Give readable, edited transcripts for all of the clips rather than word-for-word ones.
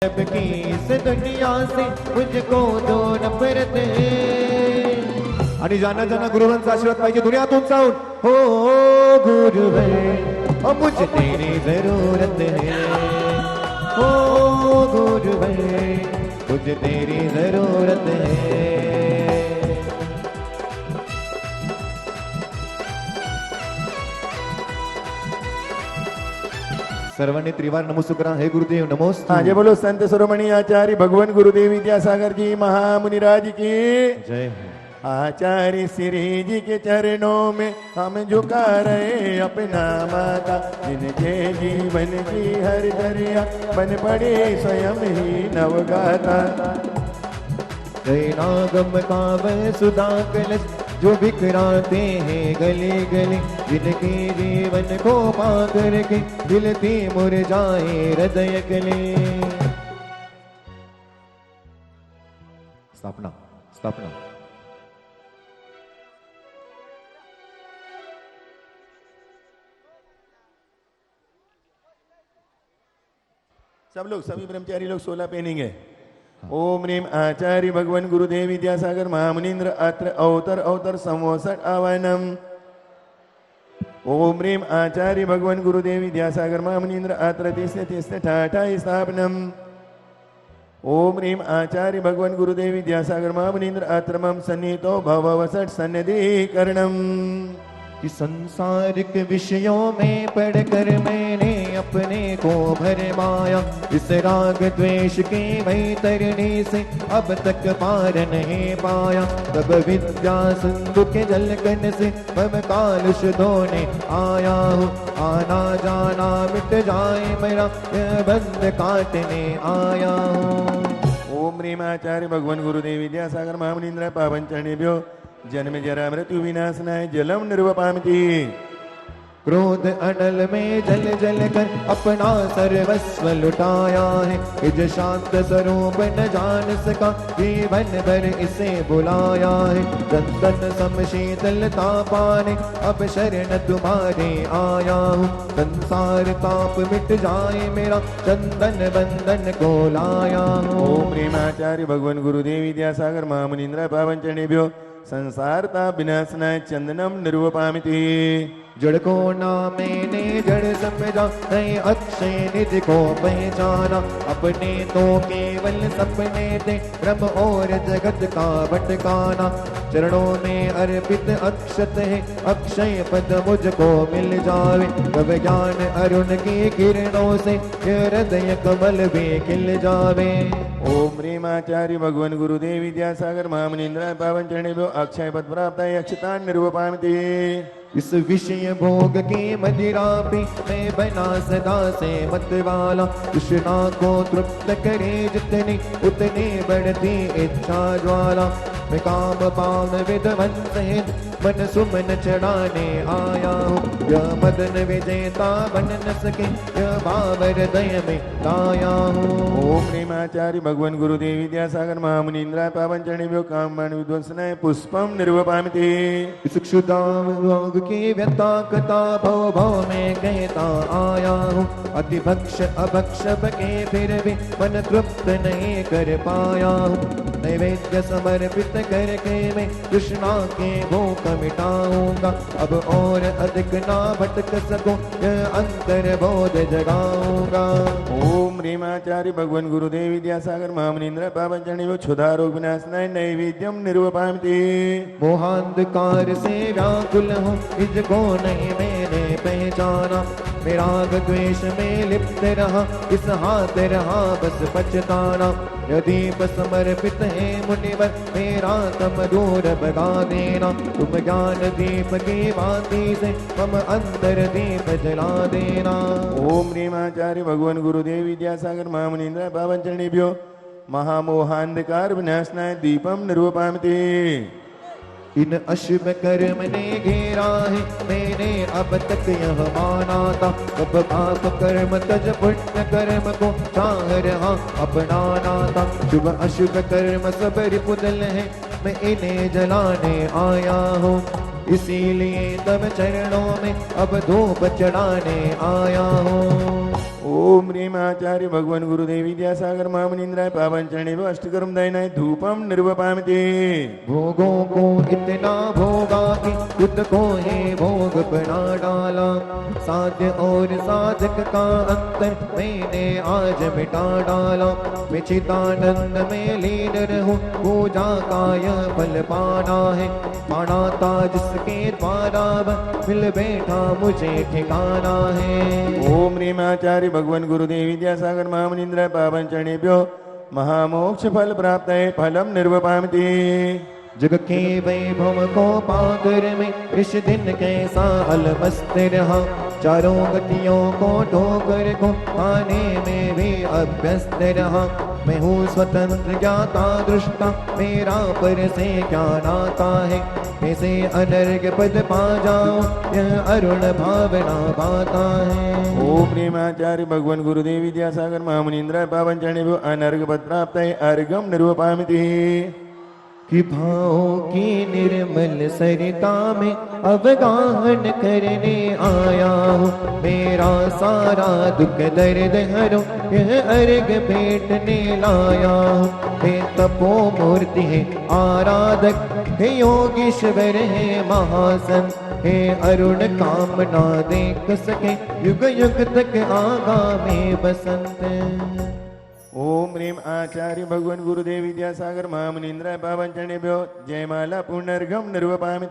की इस दुनिया से मुझको दो नफरत है। आणि जाना जाना गुरुवांचा आशीर्वाद पाहिजे दुनियातून जाऊन हो गुरुवर और मुझे तेरी जरूरत है हो गुरुवर मुझे तेरी जरूरत है। सर्वांनी त्रिवार नमोस्तु करा। हे गुरुदेव नमोस्तु। हाँ जय बोलो संत शिरोमणि आचार्य भगवान गुरुदेव विद्यासागर जी महामुनिराज की जय। आचार्य श्री जी के चरणों में हम झुका रहे अपना माता, जिनके जीवन की हर दरिया बन पड़े स्वयं ही नवगाता। जय नागम काव्य सुधा कलश जो बिखराते हैं गली गली, जिनके जीवन को पाकर के दिलती मुरझाए हृदय कले। स्थापना स्थापना। सब लोग सभी ब्रह्मचारी लोग 16 पहनेंगे। ओम ह्रीम आचार्य भगवान गुरुदेव विद्यासागर महामुनीन्द्र अत्र अवतर अवतर संवत्सर आवानम। ओम ह्रीम आचार्य भगवान गुरुदेव विद्यासागर महामुनीन्द्र अत्र तिस्ते तिस्ते ठाठा स्थापनम। ओम ह्रीम आचार्य भगवान गुरुदेव विद्यासागर महामुनीन्द्र अत्र मम सन्निहितो भववसट सन्निधिकरणम। कि संसारिक विषयों में पढ़कर मैंने अपने को भरमाया, इस राग द्वेष के वैतरणी से अब तक पार नहीं पाया। तब विद्या सिंधु के जलकन से मम कालुष धोने आया हूँ, आना जाना मिट जाए मेरा बंध काटने आया हूँ। ओम ह्रीम आचार्य भगवान गुरुदेव विद्यासागर महामुनीन्द्र पावन चरणेभ्यो जन्म जरा मृत्यु विनाशनाय जलम निर्वपामिति। क्रोध अनल में जल जल कर अपना सर्वस्व लुटाया है, इज शांत स्वरूप न जान सका जीवन भर इसे बुलाया है। चंदन सम शीतलता पाने अब शरण तुम्हारे आया हूँ, संसार ताप मिट जाए मेरा चंदन बंधन को लाया हूँ। ओम ह्रीम आचार्य भगवान गुरुदेव विद्यासागर महामुनीन्द्र पावन चरणेभ्यो संसार ताप विनाशनाय चंदनम निर्वपामिति। जड़ को ना मैंने जड़ समझा, नहीं अक्षय निधि को पहचाना। अपने तो केवल सपने थे ब्रह्म और जगत का भटकाना। चरणों में अर्पित अक्षत है अक्षय पद मुझको मिल जावे, तब ज्ञान अरुण की किरणों से हृदय कमल भी खिल जावे। ओम ह्रीम आचार्य भगवान गुरुदेव विद्यासागर महामुनीन्द्र पावन चरणेभ्यो अक्षय पद प्राप्त अक्षतान निर्वपामिति। इस विषय भोग की मदिरा पे मैं बना सदा से मत वाला, कृष्णा को तृप्त करे जितनी उतनी बढ़ती इच्छा ज्वाला। मैं काम पावन विध्वंस है मन सुमन चढ़ाने आया हूँ, यह मदन विजेता बन न सके यह भाव हृदय में लाया हूँ। ओम ह्रीम आचार्य भगवान गुरुदेव विद्यासागर महामुनीन्द्र पावन चरणेभ्यो कामबाण विध्वंसनाय पुष्पम निर्वपामिति। इस क्षुदाम रोग की व्यथा कथा भव भव में कहता आया हूँ, अति भक्ष अभक्ष बके फिर भी मन तृप्त नहीं कर पाया हूँ। नैवेद्य समर्पित करके मैं कृष्णा के भूख मिटाऊंगा, अब और अधिक ना भटक सकूं यह अंतर बोध जगाऊंगा। ओम ह्रीम आचार्य भगवान गुरुदेव विद्यासागर महामुनीन्द्र पावन चरणेभ्यो क्षुधा रोग विनाशनाय नैवेद्यम निर्वपामिति। मोहांधकार से व्याकुल हूँ इसको नहीं मैंने पहचाना, मेरा द्वेष में लिप्त रहा इस हाथ रहा बस पछताना। यदि समर्पित है मुनिवर मेरा तम दूर भगा देना, तुम ज्ञान दीप की भांति से हम अंतर दीप जला देना। ओम ह्रीम आचार्य भगवान गुरुदेव विद्यासागर महामुनीन्द्र पावन चरणेभ्यो महामोहांधकार विनाशनाय दीपम निर्वपामिति। इन अशुभ कर्म ने घेरा है मैंने अब तक यह माना था, अब पाप कर्म तज पुण्य कर्म को चाह रहा अपनाना था। शुभ अशुभ कर्म सब रिपुदल है मैं इन्हें जलाने आया हूँ, इसीलिए तब चरणों में अब धूप चढ़ाने आया हूँ। ओम ह्रीम आचार्य भगवान गुरुदेव विद्यासागर महामुनीन्द्राय पावन चरणेभ्यो अष्टकर्म दयनाय धूपम निर्वपामि। भोगों को इतना भोगा कि खुद को ही भोग बना डाला। साध्य और साधक का अंतर मैंने आज मिटा डाला। मैं चिदानंद में लीन रहूं, पूजा का यह फल पाना है। पाना था जिसके द्वारा मिल बैठा मुझे ठिकाना है। ओम ह्रीम आचार्य भगवान गुरुदेव विद्यासागर महामुनीन्द्राय पावन चरणेभ्यो महामोक्ष फल प्राप्त है फलम निर्वपामि। जग के वैभव को पाकर मैं इस दिन कैसा अलमस्त रहा। चारों गतियों को ठोकर को पाने में भी अभ्यस्त रहा। मैं हूँ स्वतंत्र ज्ञाता दृष्टा, मेरा पर से क्या नाता है। कैसे अनर्घ पद पा जाऊं, यह अरुण भावना पाता है। ओम ह्रीम आचार्य भगवान गुरुदेव विद्यासागर महामुनीन्द्राय पावन चरणेभ्यो अनर्घ पद प्राप्त है अर्घम निर्वपामि। कि भावों की निर्मल सरिता में अवगाहन करने आया हूँ। मेरा सारा दुख दर्द हरो यह अर्घ भेंटने लाया हूँ। हे तपो मूर्ति है आराधक, हे योगीश्वर है महासन। हे अरुण कामना देख सके युग युग तक आगामी बसंत। ओम ह्रीम आचार्य भगवान गुरुदेव विद्यासागर महामुनीन्द्राय पावन चरणेभ्यो जयमाला पुनर्गम निर्वपामि।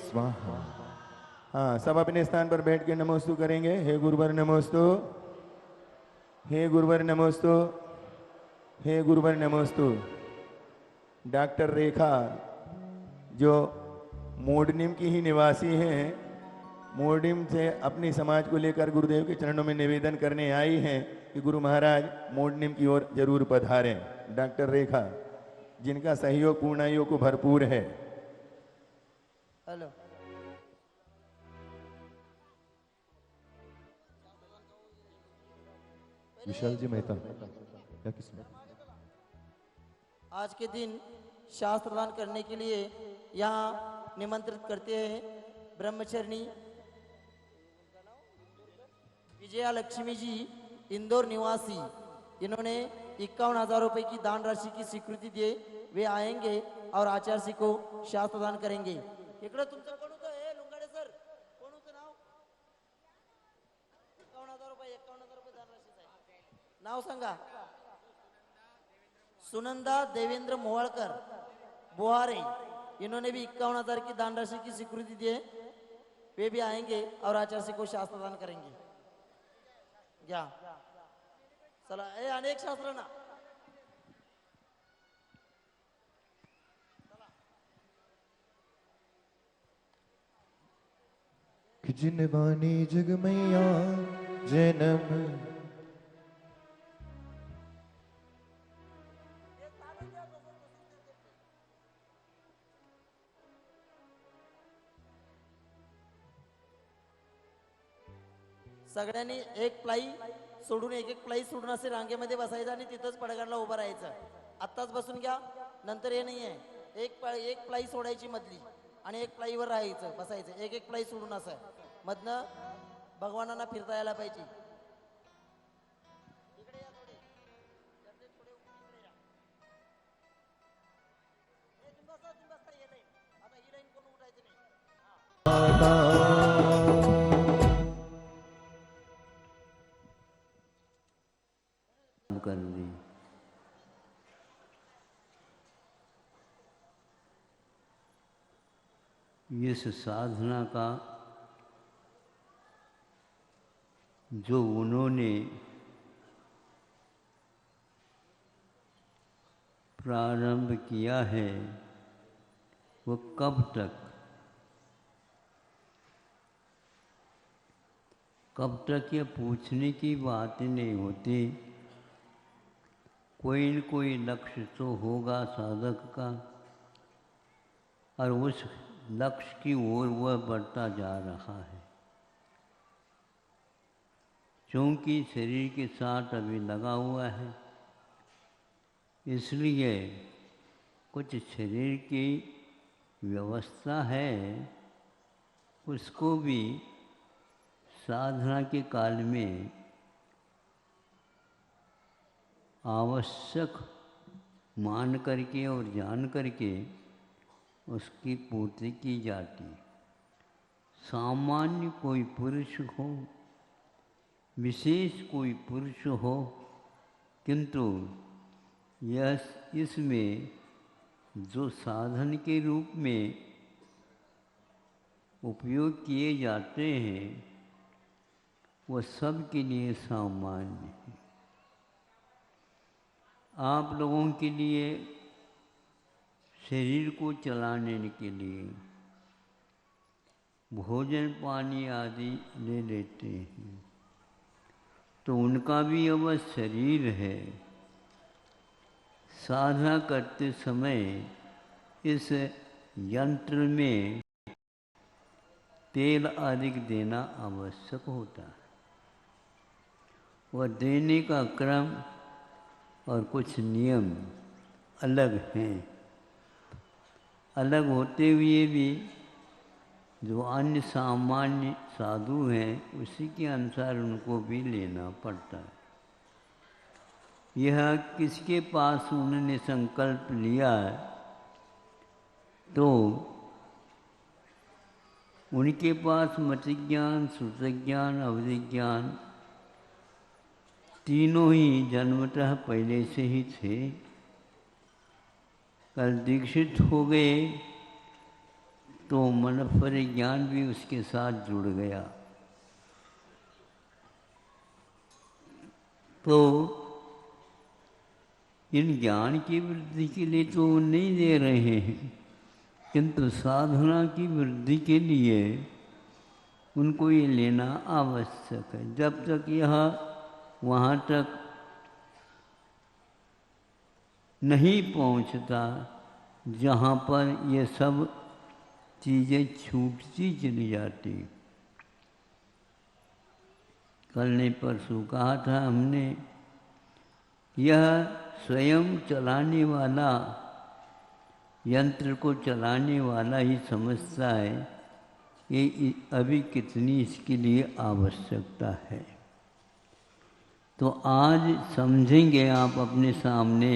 स्वाहा। हाँ, सब अपने स्थान पर बैठ के नमोस्तु करेंगे। हे गुरुवर नमोस्तु, हे गुरुवर नमोस्तु, हे गुरुवर नमोस्तु। डॉक्टर रेखा जो मोडनिम की ही निवासी हैं, मोडनिम से अपनी समाज को लेकर गुरुदेव के चरणों में निवेदन करने आई हैं कि गुरु महाराज मोडनिम की ओर जरूर पधारें। डॉक्टर रेखा जिनका सहयोग पूर्णाइयों को भरपूर है। हेलो, विशाल जी मेहता क्या किसमें आज के दिन शास्त्र दान करने के लिए यहाँ निमंत्रित करते हैं ब्रह्मचर्णी विजया लक्ष्मी जी, इंदौर निवासी। इन्होंने 51,000 रुपए की दान राशि की स्वीकृति दी। वे आएंगे और आचार्य जी को शास्त्र दान करेंगे। इकडे तुमचं कोण होतं हे लुंगाडे सर, कोण होतं नाव? 51,000 रुपये दान राशीचं आहे. नाव सांगा. सुनंदा देवेंद्र मोवाळकर बोहारे, इन्होंने भी 51,000 की दान राशि की स्वीकृति दी है। वे भी आएंगे और आचार्य जी को शास्त्र दान करेंगे। घ्या चला, हे अनेक शास्त्र ना कि जिन वाणी जग मैया जन्म सगळ्यांनी एक प्लाई सोडून एक प्लाई सोडून असे रांगेमध्ये बसायचं आणि तिथंच पडगाडला उभं राहायचं. आत्ताच बसून घ्या, नंतर हे नाहीये. एक प्लाई सोडायची मधली आणि एक प्लाईवर राहायचं, बसायचं. एक प्लाई सोडून असं मधनं भगवानांना फिरता यायला पाहिजे. इकडे या थोडे, थोडे इकडे या. तुम्ही बसता ये नाही. आता ही लाईन कोण उठायचं नाही. कर दी। इस साधना का जो उन्होंने प्रारंभ किया है वो कब तक ये पूछने की बात नहीं होती। कोई न कोई लक्ष्य तो होगा साधक का और उस लक्ष्य की ओर वह बढ़ता जा रहा है। क्योंकि शरीर के साथ अभी लगा हुआ है, इसलिए कुछ शरीर की व्यवस्था है, उसको भी साधना के काल में आवश्यक मान करके और जान करके उसकी पूर्ति की जाती। सामान्य कोई पुरुष हो, विशेष कोई पुरुष हो, किंतु यह इसमें जो साधन के रूप में उपयोग किए जाते हैं वह सब के लिए सामान्य है। आप लोगों के लिए शरीर को चलाने के लिए भोजन पानी आदि ले लेते हैं, तो उनका भी अवश्य शरीर है। साधना करते समय इस यंत्र में तेल आदि देना आवश्यक होता है। वह देने का क्रम और कुछ नियम अलग हैं। अलग होते हुए भी जो अन्य सामान्य साधु हैं उसी के अनुसार उनको भी लेना पड़ता है। यह किसके पास उन्होंने संकल्प लिया है तो उनके पास मति ज्ञान, श्रुति ज्ञान, अवधि ज्ञान तीनों ही जन्मतः पहले से ही थे। कल दीक्षित हो गए तो मन परिज्ञान भी उसके साथ जुड़ गया। तो इन ज्ञान की वृद्धि के लिए तो नहीं दे रहे हैं, किंतु साधना की वृद्धि के लिए उनको ये लेना आवश्यक है। जब तक यह वहाँ तक नहीं पहुँचता जहाँ पर ये सब चीज़ें छूटती चली जाती। कल ने परसों कहा था हमने, यह स्वयं चलाने वाला, यंत्र को चलाने वाला ही समझता है कि अभी कितनी इसके लिए आवश्यकता है। तो आज समझेंगे आप अपने सामने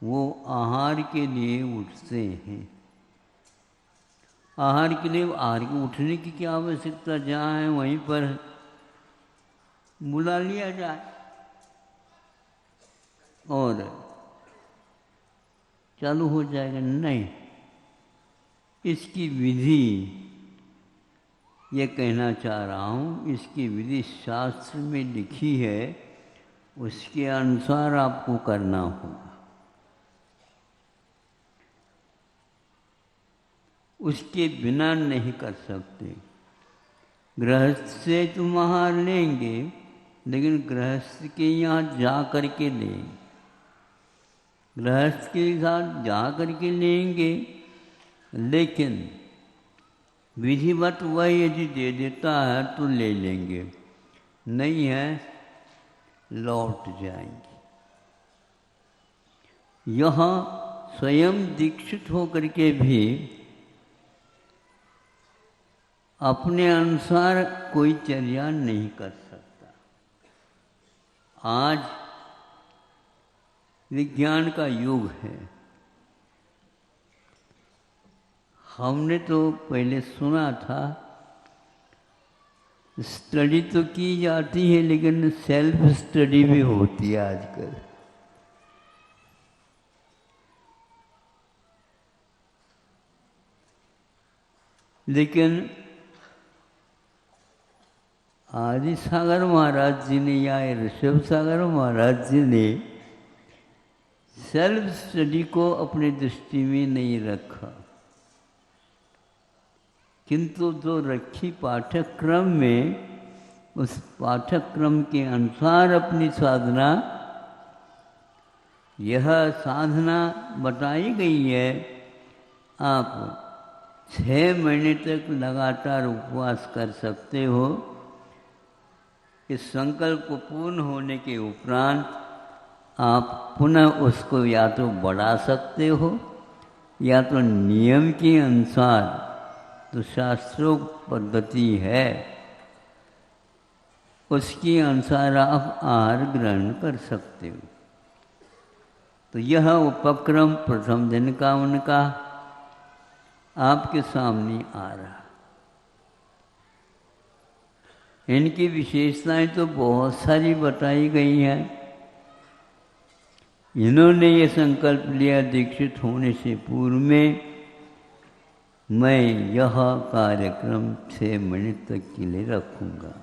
वो आहार के लिए उठते हैं। आहार के लिए उठने की क्या आवश्यकता, जहाँ है वहीं पर बुला लिया जाए और चालू हो जाएगा। नहीं, इसकी विधि ये कहना चाह रहा हूँ, इसकी विधि शास्त्र में लिखी है, उसके अनुसार आपको करना होगा। उसके बिना नहीं कर सकते। गृहस्थ से तुम आहार लेंगे, लेकिन गृहस्थ के यहाँ जा कर के लेंगे। गृहस्थ के साथ जा कर के लेंगे, लेकिन विधिवत वह यदि दे देता है तो ले लेंगे, नहीं है लौट जाएंगे। यहाँ स्वयं दीक्षित होकर के भी अपने अनुसार कोई चर्या नहीं कर सकता। आज विज्ञान का युग है। हमने तो पहले सुना था, स्टडी तो की जाती है लेकिन सेल्फ स्टडी भी होती है आजकल। लेकिन आदि सागर महाराज जी ने या ऋषभ सागर महाराज जी ने सेल्फ स्टडी को अपनी दृष्टि में नहीं रखा, किंतु जो रखी पाठ्यक्रम में, उस पाठ्यक्रम के अनुसार अपनी साधना, यह साधना बताई गई है। आप 6 महीने तक लगातार उपवास कर सकते हो। इस संकल्प को पूर्ण होने के उपरांत आप पुनः उसको या तो बढ़ा सकते हो या तो नियम के अनुसार, तो शास्त्रों पद्धति है उसके अनुसार आप आहार ग्रहण कर सकते हो। तो यह उपक्रम प्रथम दिन का उनका आपके सामने आ रहा। इनकी विशेषताएं तो बहुत सारी बताई गई हैं। इन्होंने ये संकल्प लिया दीक्षित होने से पूर्व में मैं यह कार्यक्रम 6 मिनट तक के लिए रखूँगा।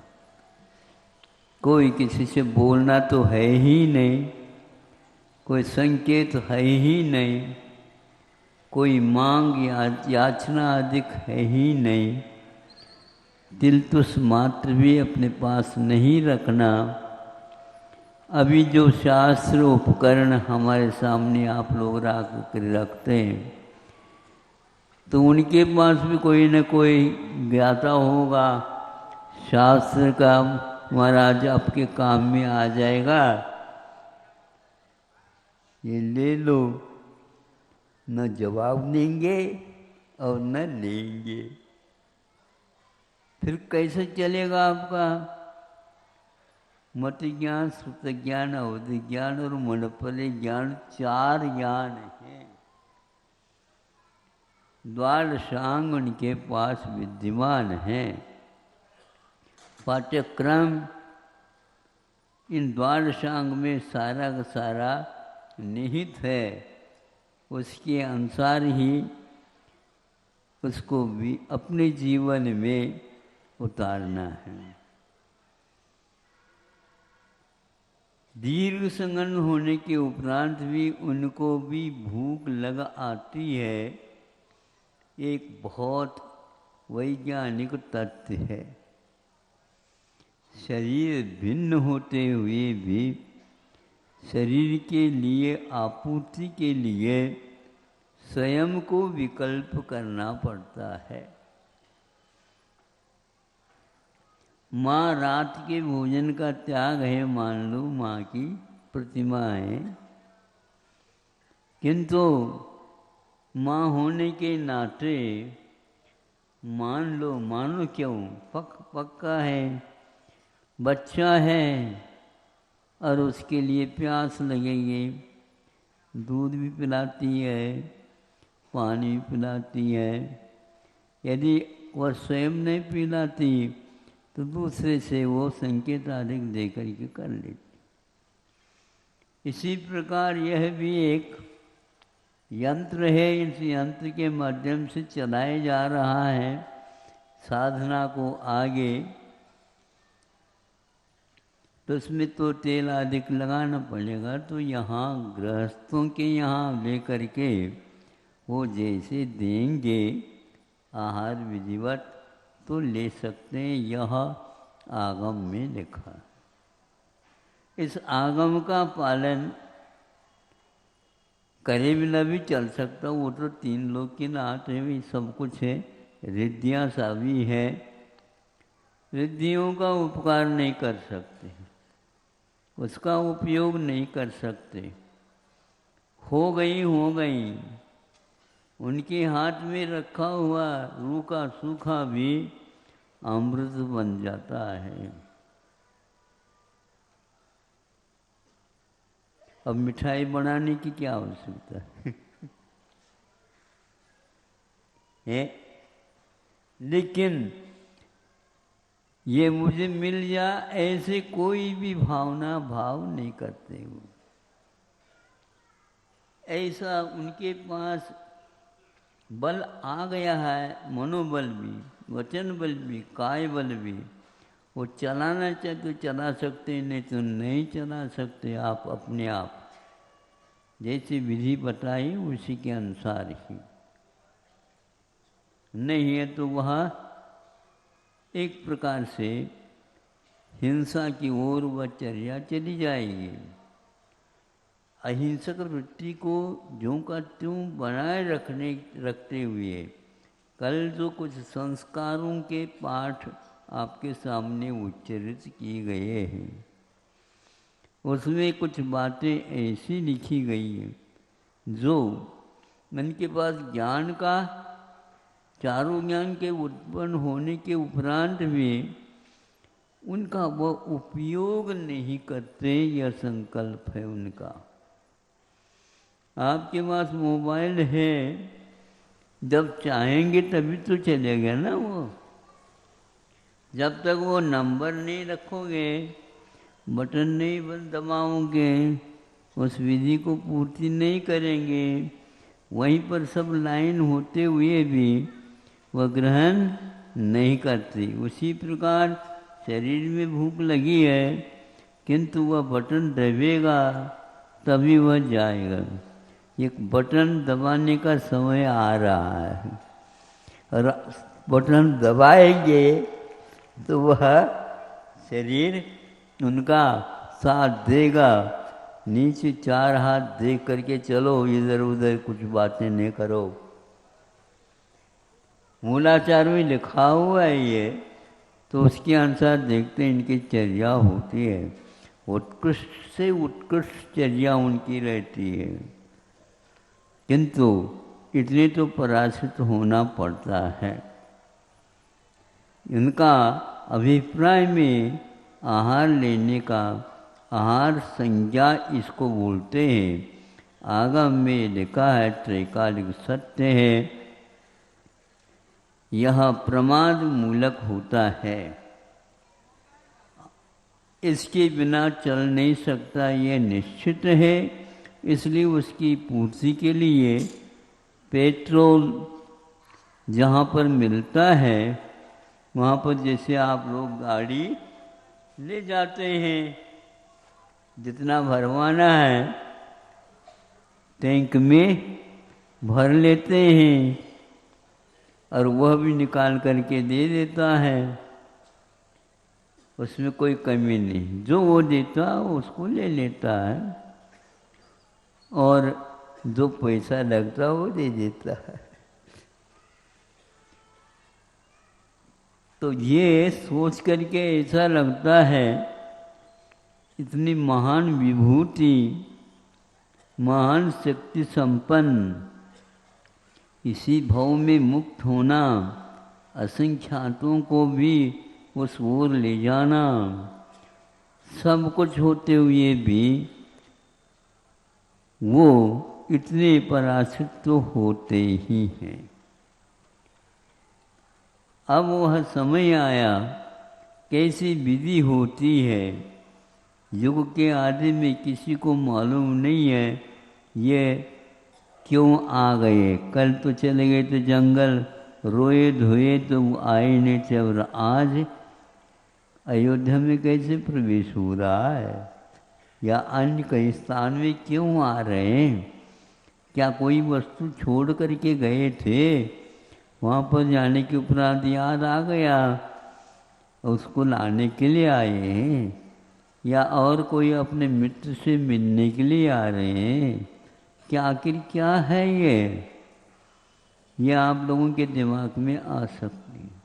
कोई किसी से बोलना तो है ही नहीं, कोई संकेत है ही नहीं, कोई मांग या याचना अधिक है ही नहीं, तिलतुस मात्र भी अपने पास नहीं रखना। अभी जो शास्त्र उपकरण हमारे सामने आप लोग रखते हैं, तो उनके पास भी कोई न कोई ज्ञाता होगा शास्त्र का, महाराज आपके काम में आ जाएगा, ये ले लो। न जवाब देंगे और न लेंगे, फिर कैसे चलेगा आपका? मत ज्ञान, श्रुत ज्ञान, अवधि ज्ञान और मनपले ज्ञान, 4 ज्ञान हैं। द्वादशांग उनके पास विद्यमान हैं। पाठ्यक्रम इन द्वादशांग में सारा का सारा निहित है। उसके अनुसार ही उसको भी अपने जीवन में उतारना है। दीर्घ संगन होने के उपरांत भी उनको भी भूख लग आती है, एक बहुत वैज्ञानिक तथ्य है। शरीर भिन्न होते हुए भी शरीर के लिए आपूर्ति के लिए स्वयं को विकल्प करना पड़ता है। माँ रात के भोजन का त्याग है, मान लो माँ की प्रतिमा है, किंतु माँ होने के नाते मान लो, मानो क्यों, पक्का है, बच्चा है और उसके लिए प्यास लगेगी, दूध भी पिलाती है, पानी भी पिलाती है। यदि वह स्वयं नहीं पिलाती तो दूसरे से वो संकेत आदि दे करके कर लेती। इसी प्रकार यह भी एक यंत्र है, इस यंत्र के माध्यम से चलाया जा रहा है साधना को आगे। तो इसमें तो तेल आदि लगाना पड़ेगा, तो यहाँ गृहस्थों के यहाँ लेकर के वो जैसे देंगे आहार विधिवत तो ले सकते हैं। यह आगम में लिखा। इस आगम का पालन करे बिना भी चल सकता, वो तो 3 लोग की नाट है, भी सब कुछ है। रिद्धियाँ सभी है, रिद्धियों का उपकार नहीं कर सकते, उसका उपयोग नहीं कर सकते। हो गई उनके हाथ में रखा हुआ रूखा सूखा भी अमृत बन जाता है। अब मिठाई बनाने की क्या आवश्यकता है? लेकिन ये मुझे मिल जा ऐसे कोई भी भावना भाव नहीं करते वो। ऐसा उनके पास बल आ गया है, मनोबल भी, वचन बल भी, काय बल भी। वो चलाना चाहे तो चला सकते, नहीं तो नहीं चला सकते। आप अपने आप जैसी विधि बताई उसी के अनुसार ही। नहीं है तो वह एक प्रकार से हिंसा की ओर वह चर्या चली जाएगी। अहिंसक वृत्ति को ज्यों का त्यों बनाए रखते हुए कल जो कुछ संस्कारों के पाठ आपके सामने उच्चरित किए गए हैं, उसमें कुछ बातें ऐसी लिखी गई हैं जो मन के पास ज्ञान का, चारों ज्ञान के उत्पन्न होने के उपरांत भी उनका वो उपयोग नहीं करते, यह संकल्प है उनका। आपके पास मोबाइल है, जब चाहेंगे तभी तो चलेगा ना वो। जब तक वो नंबर नहीं रखोगे, बटन नहीं दबाओगे, उस विधि को पूर्ति नहीं करेंगे, वहीं पर सब लाइन होते हुए भी वह ग्रहण नहीं करती। उसी प्रकार शरीर में भूख लगी है, किंतु वह बटन दबेगा तभी वह जाएगा। एक बटन दबाने का समय आ रहा है, और बटन दबाएंगे तो वह शरीर उनका साथ देगा। नीचे 4 हाथ देख करके चलो, इधर उधर कुछ बातें नहीं करो। मूलाचार में लिखा हुआ है ये, तो उसके अनुसार देखते हैं इनकी चर्या होती है। उत्कृष्ट से उत्कृष्ट चर्या उनकी रहती है, किंतु इतने तो पराजित होना पड़ता है। इनका अभिप्राय में आहार लेने का, आहार संज्ञा इसको बोलते हैं। आगम में लिखा है, त्रैकालिक सत्य है, यह प्रमाद मूलक होता है। इसके बिना चल नहीं सकता, यह निश्चित है। इसलिए उसकी पूर्ति के लिए पेट्रोल जहाँ पर मिलता है, वहाँ पर जैसे आप लोग गाड़ी ले जाते हैं, जितना भरवाना है टैंक में भर लेते हैं, और वह भी निकाल करके दे देता है। उसमें कोई कमी नहीं, जो वो देता है उसको ले लेता है, और जो पैसा लगता है वो दे देता है। तो ये सोच करके ऐसा लगता है इतनी महान विभूति, महान शक्ति संपन्न, इसी भाव में मुक्त होना, असंख्यातों को भी उस ओर ले जाना, सब कुछ होते हुए भी वो इतने पराजित तो होते ही हैं। अब वह समय आया, कैसी विधि होती है, युग के आदि में किसी को मालूम नहीं है ये क्यों आ गए। कल तो चले गए तो जंगल, रोए धोए तो आए नहीं थे, और आज अयोध्या में कैसे प्रवेश हो रहा है, या अन्य कई स्थान में क्यों आ रहे हैं। क्या कोई वस्तु छोड़ करके गए थे, वहाँ पर जाने के उपरांत याद आ गया, उसको लाने के लिए आए हैं, या और कोई अपने मित्र से मिलने के लिए आ रहे हैं। क्या आखिर क्या है ये आप लोगों के दिमाग में आ सकती है।